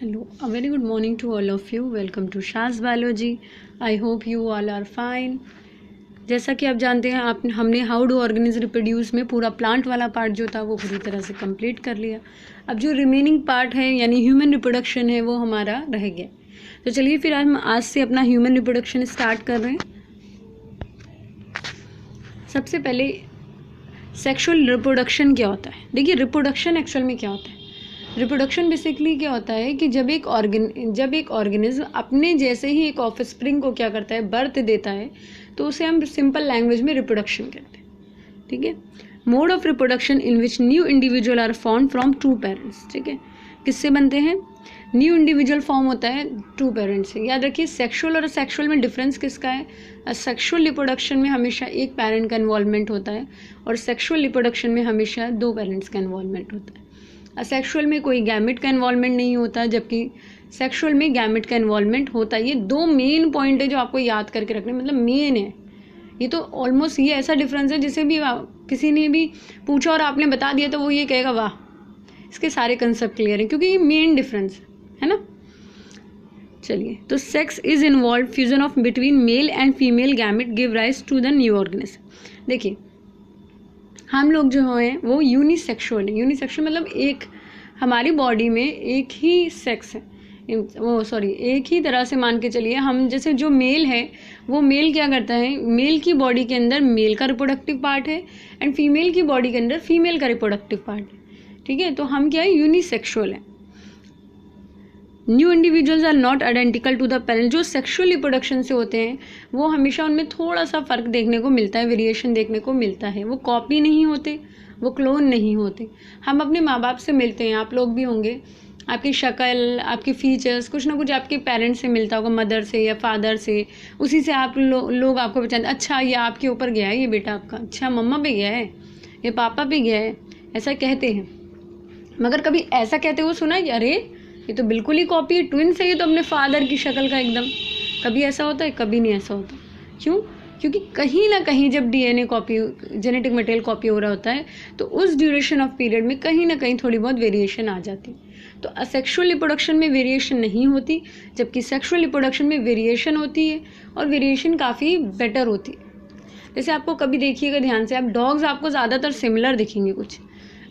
Hello, a very good morning to all of you. Welcome to Shaz Biology. I hope you all are fine. जैसा कि आप जानते हैं हमने how do organism reproduce में पूरा प्लांट वाला पार्ट जो था वो पूरी तरह से कंप्लीट कर लिया। अब जो रिमेनिंग पार्ट है यानी ह्यूमन रिप्रोडक्शन है वो हमारा रह गया। तो चलिए फिर हम आज से अपना ह्यूमन रिप्रोडक्शन स्टार्ट कर रहे हैं। सबसे पहले सेक्सुअल रिप्रोडक्शन क्या होता है। देखिए रिप्रोडक्शन एक्चुअल में क्या होता है। रिप्रोडक्शन बेसिकली क्या होता है कि जब एक ऑर्गेनिज्म अपने जैसे ही एक ऑफस्प्रिंग को क्या करता है, बर्थ देता है, तो उसे हम सिंपल लैंग्वेज में रिप्रोडक्शन कहते हैं। ठीक है। Mode of reproduction in which new individual are form from two parents. ठीक है। किससे बनते हैं? न्यू इंडिविजुअल फॉर्म होता है टू पेरेंट्स से। याद रखिए सेक्सुअल और सेक्सुअल में डिफरेंस किसका है? सेक्सुअल रिप्रोडक्शन में हमेशा एक पेरेंट का इन्वॉल्वमेंट होता है और सेक्सुअल रिप्रोडक्शन में हमेशा दो पेरेंट्स का इन्वॉल्वमेंट होता है। असेक्सुअल में कोई गैमेट का इन्वॉल्वमेंट नहीं होता, जबकि सेक्सुअल में गैमेट का इन्वॉल्वमेंट होता है। ये दो मेन पॉइंट है जो आपको याद करके रखने, मतलब मेन है। ये तो ऑलमोस्ट ये ऐसा डिफरेंस है जिसे भी किसी ने भी पूछा और आपने बता दिया तो वो ये कहेगा वाह, इसके सारे कंसेप्ट क्लियर हैं, क्योंकि ये मेन डिफरेंस है ना। चलिए, तो sex is involve fusion of between male and female gamete give rise to the new organism. देखिए हम लोग जो हैं वो यूनिसेक्सुअल है। यूनिसेक्सुअल मतलब एक हमारी बॉडी में एक ही सेक्स है, एक ही तरह से मान के चलिए। हम जैसे जो मेल है वो मेल क्या करता है, मेल की बॉडी के अंदर मेल का रिप्रोडक्टिव पार्ट है एंड फीमेल की बॉडी के अंदर फीमेल का रिप्रोडक्टिव पार्ट है। ठीक है। तो हम क्या है, यूनिसेक्सुअल है। New individuals are not identical to the parent. जो सेक्सुअल रिप्रोडक्शन से होते हैं वो हमेशा उनमें थोड़ा सा फ़र्क देखने को मिलता है, वेरिएशन देखने को मिलता है। वो कॉपी नहीं होते, वो क्लोन नहीं होते। हम अपने माँ बाप से मिलते हैं, आप लोग भी होंगे, आपकी शक्ल, आपके फीचर्स, कुछ ना कुछ आपके पेरेंट्स से मिलता होगा, मदर से या फादर से। उसी से आप लोग आपको पहचानते, अच्छा ये आपके ऊपर गया है, ये बेटा आपका, अच्छा मम्मा पे गया है, ये पापा पे गया है, ऐसा कहते हैं। मगर कभी ऐसा कहते हुए सुना है कि अरे ये तो बिल्कुल ही कॉपी है, ट्विन्स है ये तो अपने फादर की शक्ल का एकदम। कभी ऐसा होता है? कभी नहीं ऐसा होता। क्यों? क्योंकि कहीं ना कहीं जब DNA copy, genetic material copy हो रहा होता है तो उस ड्यूरेशन ऑफ पीरियड में कहीं ना कहीं थोड़ी बहुत वेरिएशन आ जाती है। तो असेक्सुअल रिप्रोडक्शन में वेरिएशन नहीं होती, जबकि सेक्सुअल रिप्रोडक्शन में वेरिएशन होती है और वेरिएशन काफ़ी बेटर होती है। जैसे आपको कभी देखिएगा ध्यान से, आप डॉग्स आपको ज़्यादातर सिमिलर दिखेंगे कुछ,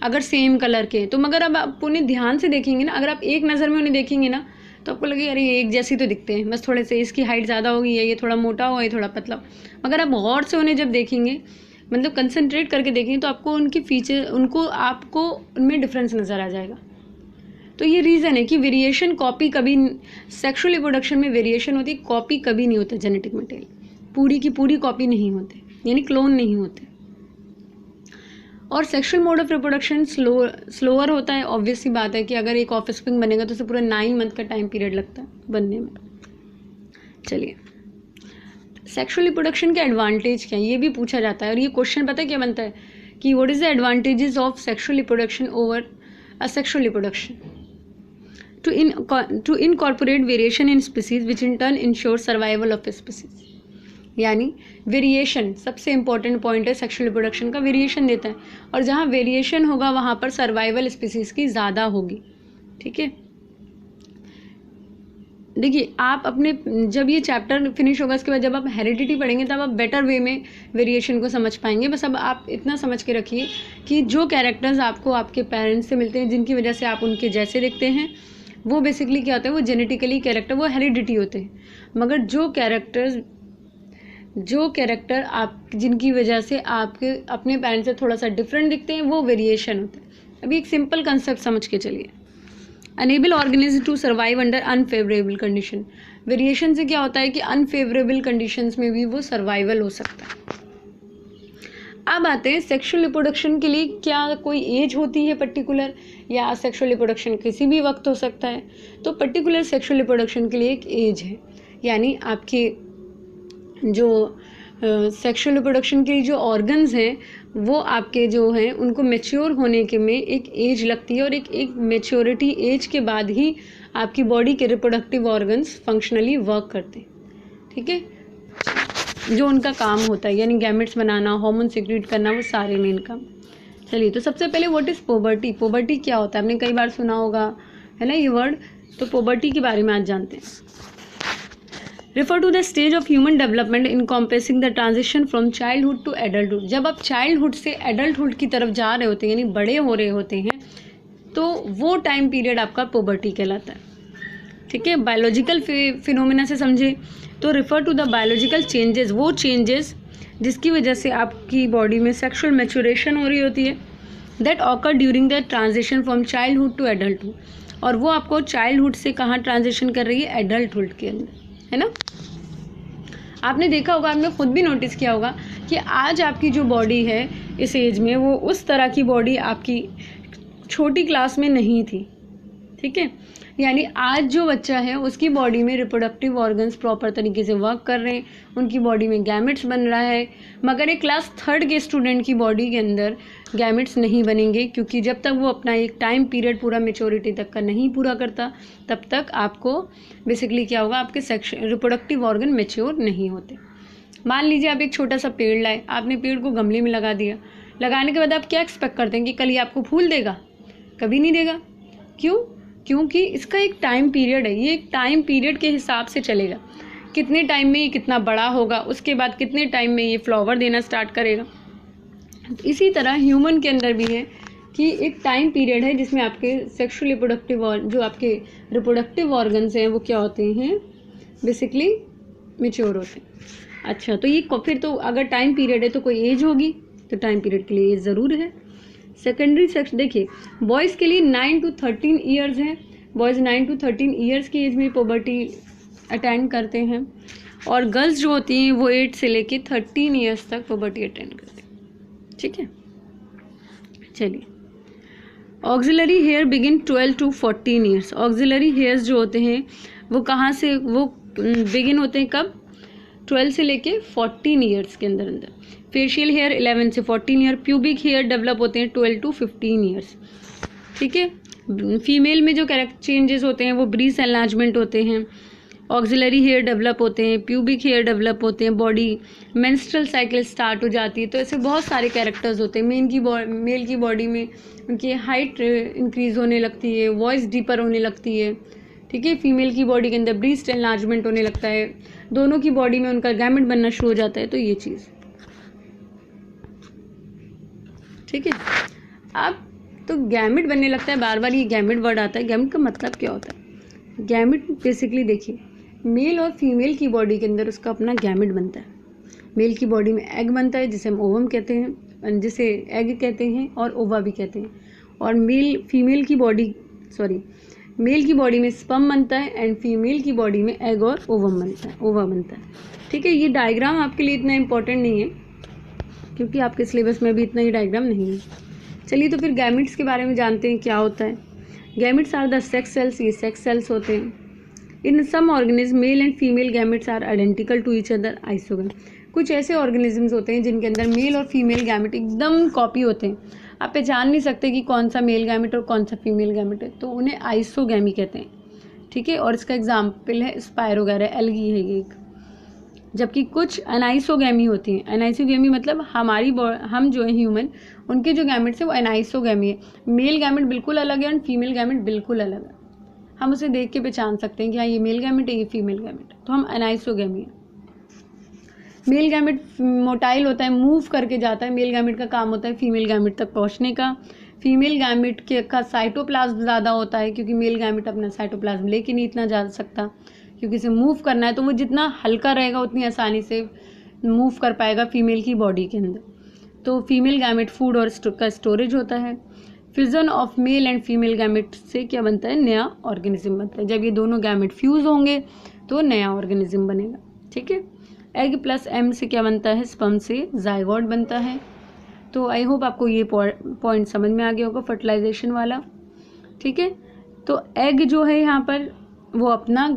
अगर सेम कलर के, तो मगर अब आप उन्हें ध्यान से देखेंगे ना, अगर आप एक नज़र में उन्हें देखेंगे ना तो आपको लगेगा अरे एक जैसी तो दिखते हैं, बस थोड़े से इसकी हाइट ज़्यादा होगी, ये थोड़ा मोटा होगा, ये थोड़ा पतला। मगर आप गौर से उन्हें जब देखेंगे, मतलब कंसंट्रेट करके देखेंगे, तो आपको उनकी फीचर, आपको उनमें डिफरेंस नज़र आ जाएगा। तो ये रीज़न है कि वेरिएशन कॉपी कभी, सेक्सुअल रिप्रोडक्शन में वेरिएशन होती है, कॉपी कभी नहीं होता। जेनेटिक मटेरियल पूरी की पूरी कॉपी नहीं होते, यानी क्लोन नहीं होते। और sexual mode of reproduction slower होता है। ऑब्वियस सी बात है कि अगर एक ऑफस्प्रिंग बनेगा तो उसे पूरा 9 मंथ का टाइम पीरियड लगता है बनने में। चलिए, सेक्सुअल रिप्रोडक्शन के एडवांटेज क्या है ये भी पूछा जाता है, और ये क्वेश्चन पता है क्या बनता है कि what is the advantages of sexual reproduction over asexual reproduction. To incorporate variation in species which in turn ensure survival of species. यानी वेरिएशन सबसे इंपॉर्टेंट पॉइंट है सेक्सुअल रिप्रोडक्शन का, वेरिएशन देता है, और जहाँ वेरिएशन होगा वहाँ पर सर्वाइवल स्पीसीज की ज़्यादा होगी। ठीक है। देखिए आप अपने, जब ये चैप्टर फिनिश होगा उसके बाद जब आप हेरिडिटी पढ़ेंगे तब आप बेटर वे में वेरिएशन को समझ पाएंगे। बस अब आप इतना समझ के रखिए कि जो कैरेक्टर्स आपको आपके पेरेंट्स से मिलते हैं, जिनकी वजह से आप उनके जैसे दिखते हैं, वो बेसिकली क्या होता है, वो जेनेटिकली कैरेक्टर, वो हेरिडिटी होते हैं। मगर जो कैरेक्टर आप, जिनकी वजह से आपके अपने पेरेंट्स से थोड़ा सा डिफरेंट दिखते हैं, वो वेरिएशन होता है। अभी एक सिंपल कंसेप्ट समझ के चलिए। Enable organism to survive under unfavourable condition. Variation से क्या होता है कि अनफेवरेबल कंडीशंस में भी वो सर्वाइवल हो सकता है। अब आते हैं सेक्सुअल रिप्रोडक्शन के लिए क्या कोई एज होती है पर्टिकुलर, या सेक्सुअल रिप्रोडक्शन किसी भी वक्त हो सकता है। तो पर्टिकुलर सेक्सुअल रिप्रोडक्शन के लिए एक एज है, यानी आपके जो सेक्सुअल रिप्रोडक्शन के जो ऑर्गन्स हैं वो आपके जो हैं उनको मैच्योर होने के में एक एज लगती है, और एक मैच्योरिटी एज के बाद ही आपकी बॉडी के रिप्रोडक्टिव ऑर्गन्स फंक्शनली वर्क करते हैं। ठीक है। जो उनका काम होता है, यानी गैमेट्स बनाना, हार्मोन सिक्रीट करना, वो सारे मेन काम। चलिए, तो सबसे पहले व्हाट इज़ पुबर्टी। पुबर्टी क्या होता है, आपने कई बार सुना होगा, है ना ये वर्ड, तो पुबर्टी के बारे में आज जानते हैं। Refer to the stage of human development encompassing the transition from childhood to adulthood. जब आप चाइल्डहुड से एडल्टहुड की तरफ जा रहे होते हैं, यानी बड़े हो रहे होते हैं, तो वो टाइम पीरियड आपका पुबर्टी कहलाता है। ठीक है, बायोलॉजिकल फिनोमिना से समझे तो refer to the biological changes, वो चेंजेस जिसकी वजह से आपकी बॉडी में सेक्सुअल मैच्योरेशन हो रही होती है, that occur during the transition from childhood to adulthood, और वो आपको चाइल्डहुड से कहाँ ट्रांजिशन कर रही है, एडल्टहुड के अंदर, है ना। आपने देखा होगा, आपने खुद भी नोटिस किया होगा कि आज आपकी जो बॉडी है इस एज में, वो उस तरह की बॉडी आपकी छोटी क्लास में नहीं थी। ठीक है, यानी आज जो बच्चा है उसकी बॉडी में रिप्रोडक्टिव ऑर्गन्स प्रॉपर तरीके से वर्क कर रहे हैं, उनकी बॉडी में गैमेट्स बन रहा है, मगर एक क्लास 3rd के स्टूडेंट की बॉडी के अंदर गैमेट्स नहीं बनेंगे, क्योंकि जब तक वो अपना एक टाइम पीरियड पूरा मेच्योरिटी तक का नहीं पूरा करता, तब तक आपको बेसिकली क्या होगा, आपके सेक्शन रिप्रोडक्टिव ऑर्गन मेच्योर नहीं होते। मान लीजिए आप एक छोटा सा पेड़ लाए, आपने पेड़ को गमले में लगा दिया, लगाने के बाद आप क्या एक्सपेक्ट करते हैं कि कल ये आपको फूल देगा? कभी नहीं देगा। क्यों? क्योंकि इसका एक टाइम पीरियड है, ये एक टाइम पीरियड के हिसाब से चलेगा, कितने टाइम में ये कितना बड़ा होगा, उसके बाद कितने टाइम में ये फ्लावर देना स्टार्ट करेगा। इसी तरह ह्यूमन के अंदर भी है कि एक टाइम पीरियड है जिसमें आपके सेक्सुअल रिप्रोडक्टिव और जो आपके रिप्रोडक्टिव ऑर्गन्स हैं वो क्या होते हैं, बेसिकली मेच्योर होते हैं। अच्छा, तो ये फिर तो अगर टाइम पीरियड है तो कोई एज होगी, तो टाइम पीरियड के लिए एज ज़रूर है। सेकेंडरी सेक्स देखिए, बॉयज़ के लिए 9 to 13 ईयर्स है, बॉयज़ 9 to 13 ईयर्स की एज में पुबर्टी अटेंड करते हैं, और गर्ल्स जो होती हैं वो 8 से लेके 13 ईयर्स तक पुबर्टी अटेंड करते हैं। ठीक है, चलिए। Axillary hair begin 12 to 14 years. Axillary hairs जो होते हैं वो कहाँ से वो बिगिन होते हैं, कब? 12 से लेके 14 ईयर्स के अंदर अंदर। फेशियल हेयर 11 से 14 ईयर। प्यूबिक हेयर डेवलप होते हैं 12 to 15 ईयर्स। ठीक है, फीमेल में जो कैरेक्टर चेंजेस होते हैं वो ब्रीस एनलार्जमेंट होते हैं, ऑक्सिलरी हेयर डेवलप होते हैं, प्यूबिक हेयर डेवलप होते हैं, बॉडी मेंस्ट्रुअल साइकिल स्टार्ट हो जाती है। तो ऐसे बहुत सारे कैरेक्टर्स होते हैं। मेल की बॉडी में उनकी हाइट इंक्रीज होने लगती है, वॉइस डीपर होने लगती है। ठीक है, फीमेल की बॉडी के अंदर ब्रीस्ट एनलार्जमेंट होने लगता है, दोनों की बॉडी में उनका गैमेट बनना शुरू हो जाता है। तो ये चीज़ ठीक है। अब तो गैमेट बनने लगता है, बार बार ये गैमेट वर्ड आता है। गैमेट का मतलब क्या होता है? गैमेट बेसिकली देखिए, मेल और फीमेल की बॉडी के अंदर उसका अपना गैमेट बनता है। मेल की बॉडी में एग बनता है जिसे हम ओवम कहते हैं, जिसे एग कहते हैं और ओवा भी कहते हैं, और मेल की बॉडी में स्पर्म बनता है एंड फीमेल की बॉडी में एग और ओवा बनता है। ठीक है, ये डायग्राम आपके लिए इतना इंपॉर्टेंट नहीं है क्योंकि आपके सिलेबस में भी इतना ही डायग्राम नहीं है। चलिए, तो फिर गैमेट्स के बारे में जानते हैं क्या होता है। Gametes are the sex cells, ये सेक्स सेल्स होते हैं। In some organism male and female gametes are identical to each other isogamy. कुछ ऐसे ऑर्गेनिजम्स होते हैं जिनके अंदर मेल और फीमेल गैमेट एकदम कॉपी होते हैं, आप पहचान नहीं सकते कि कौन सा मेल गैमेट और कौन सा फीमेल गैमेट है, तो उन्हें आइसोगैमी कहते हैं। ठीक है, और इसका एग्जाम्पल है स्पायरोगैरा, एल्गी है ये एक। जबकि कुछ अनाइसोगैमी होती हैं। अनाइसोगैमी मतलब हम जो है ह्यूमन, उनके जो गैमेट्स है वो अनाइसोगैमी है। मेल गैमेट बिल्कुल अलग है और फीमेल गैमेट बिल्कुल अलग है। हम उसे देख के पहचान सकते हैं कि हाँ ये मेल गैमेट है, ये फीमेल गैमेट है, तो हम अनाइसोगैमी है। मेल गैमेट मोटाइल होता है, मूव करके जाता है। मेल गैमेट का काम होता है फीमेल गैमेट तक पहुंचने का। फीमेल गैमेट का साइटोप्लाज्म ज़्यादा होता है क्योंकि मेल गैमेट अपना साइटोप्लाज्म लेके नहीं इतना जा सकता, क्योंकि इसे मूव करना है तो वो जितना हल्का रहेगा उतनी आसानी से मूव कर पाएगा फीमेल की बॉडी के अंदर। तो फीमेल गैमेट फूड और का स्टोरेज होता है। Fusion of male and female gamete से क्या बनता है? नया ऑर्गेनिज्म बनता है। जब ये दोनों गैमेट फ्यूज होंगे तो नया ऑर्गेनिज्म बनेगा। ठीक है, एग प्लस एम से क्या बनता है? स्पर्म से जाइगोट बनता है। तो आई होप आपको ये पॉइंट समझ में आ गया होगा, फर्टिलाइजेशन वाला। ठीक है, तो एग जो है यहाँ पर वो अपना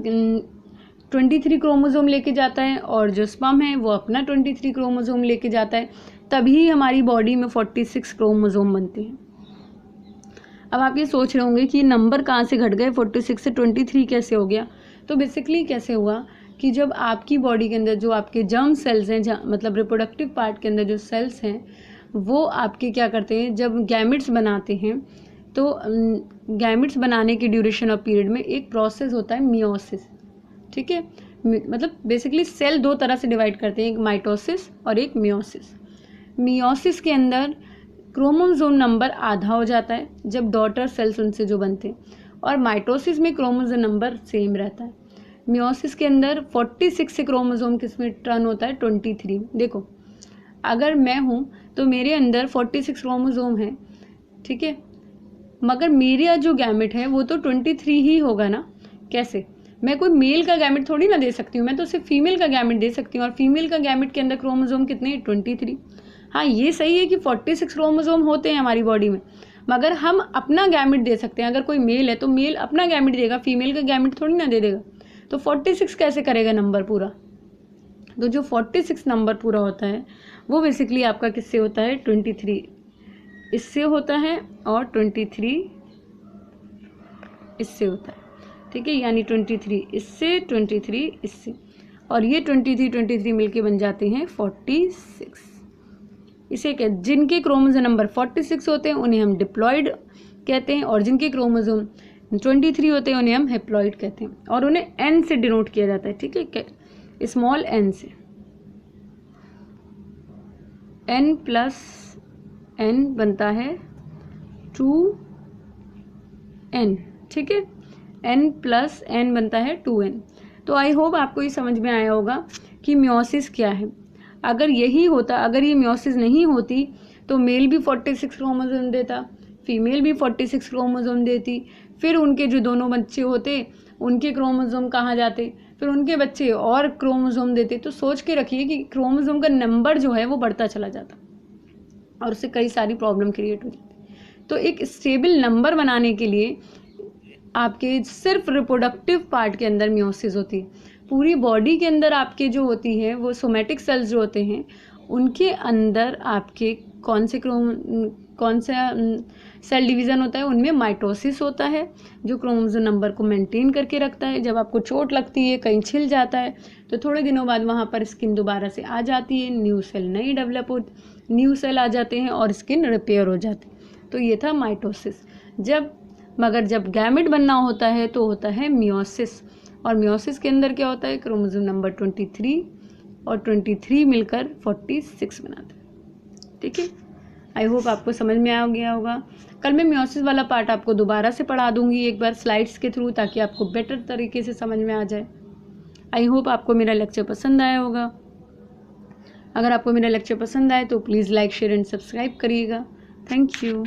23 क्रोमोसोम लेके जाता है और जो स्पर्म है वो अपना 23 क्रोमोसोम लेके जाता है, तभी हमारी बॉडी में 46 क्रोमोसोम बनते हैं। अब आप ये सोच रहे होंगे कि ये नंबर कहाँ से घट गए, 46 से 23 कैसे हो गया? तो बेसिकली कैसे हुआ कि जब आपकी बॉडी के अंदर जो आपके जर्म सेल्स हैं, मतलब रिप्रोडक्टिव पार्ट के अंदर जो सेल्स हैं, वो आपके क्या करते हैं, जब गैमेट्स बनाते हैं तो गैमेट्स बनाने की ड्यूरेशन ऑफ पीरियड में एक प्रोसेस होता है मियोसिस, ठीक है। मतलब बेसिकली सेल दो तरह से डिवाइड करते हैं, एक माइटोसिस और एक मियोसिस। मियोसिस के अंदर क्रोमोसोम नंबर आधा हो जाता है जब डॉटर सेल्स उनसे जो बनते हैं, और माइटोसिस में क्रोमोसोम नंबर सेम रहता है। मियोसिस के अंदर 46 से क्रोमोसोम किसमें टर्न होता है, 23। देखो अगर मैं हूँ तो मेरे अंदर 46 क्रोमोसोम है, ठीक है, मगर मेरा जो गैमेट है वो तो 23 ही होगा ना। कैसे, मैं कोई मेल का गैमेट थोड़ी ना दे सकती हूँ, मैं तो सिर्फ फीमेल का गैमेट दे सकती हूँ, और फीमेल का गैमेट के अंदर क्रोमोसोम कितने, 23। हाँ ये सही है कि 46 क्रोमोसोम होते हैं हमारी बॉडी में, मगर हम अपना गैमेट दे सकते हैं। अगर कोई मेल है तो मेल अपना गैमेट देगा, फीमेल का गैमेट थोड़ी ना दे देगा। तो 46 कैसे करेगा नंबर पूरा। तो जो 46 नंबर पूरा होता है वो बेसिकली आपका किससे होता है, 23 इससे होता है और 23 इससे होता है, ठीक है। यानी 23 इससे, 23 इससे, और ये 23 मिलके बन जाते हैं 46। इसे क्या, जिनके क्रोमोसोम नंबर 46 होते हैं उन्हें हम डिप्लॉइड कहते हैं, और जिनके क्रोमोसोम 23 होते हैं उन्हें हम हेप्लॉइड कहते हैं, और उन्हें एन से डिनोट किया जाता है, ठीक है, स्मॉल एन से। एन प्लस एन बनता है 2n, ठीक है, n प्लस n बनता है 2n। तो आई होप आपको ये समझ में आया होगा कि मियोसिस क्या है। अगर यही होता, अगर ये मियोसिस नहीं होती तो मेल भी 46 क्रोमोसोम देता, फीमेल भी 46 क्रोमोसोम देती, फिर उनके जो दोनों बच्चे होते उनके क्रोमोसोम कहाँ जाते, फिर उनके बच्चे और क्रोमोसोम देते। तो सोच के रखिए कि क्रोमोसोम का नंबर जो है वो बढ़ता चला जाता और उससे कई सारी प्रॉब्लम क्रिएट हो जाती। तो एक स्टेबल नंबर बनाने के लिए आपके सिर्फ रिप्रोडक्टिव पार्ट के अंदर मियोसिस होती है। पूरी बॉडी के अंदर आपके जो होती है वो सोमेटिक सेल्स जो होते हैं उनके अंदर आपके कौन सा सेल डिवीज़न होता है, उनमें माइटोसिस होता है जो क्रोमोसोम नंबर को मेंटेन करके रखता है। जब आपको चोट लगती है, कहीं छिल जाता है, तो थोड़े दिनों बाद वहाँ पर स्किन दोबारा से आ जाती है, न्यू सेल नहीं डेवलप होती, न्यू सेल आ जाते हैं और स्किन रिपेयर हो जाती है। तो ये था माइटोसिस। मगर जब गैमेट बनना होता है तो होता है मियोसिस, और मियोसिस के अंदर क्या होता है, क्रोमोसोम नंबर 23 और 23 मिलकर 46 बनाते हैं, ठीक है। आई होप आपको समझ में आ गया होगा। कल मैं मियोसिस वाला पार्ट आपको दोबारा से पढ़ा दूंगी एक बार स्लाइड्स के थ्रू, ताकि आपको बेटर तरीके से समझ में आ जाए। आई होप आपको मेरा लेक्चर पसंद आया होगा। अगर आपको मेरा लेक्चर पसंद आए तो please like, share and subscribe करिएगा। Thank you.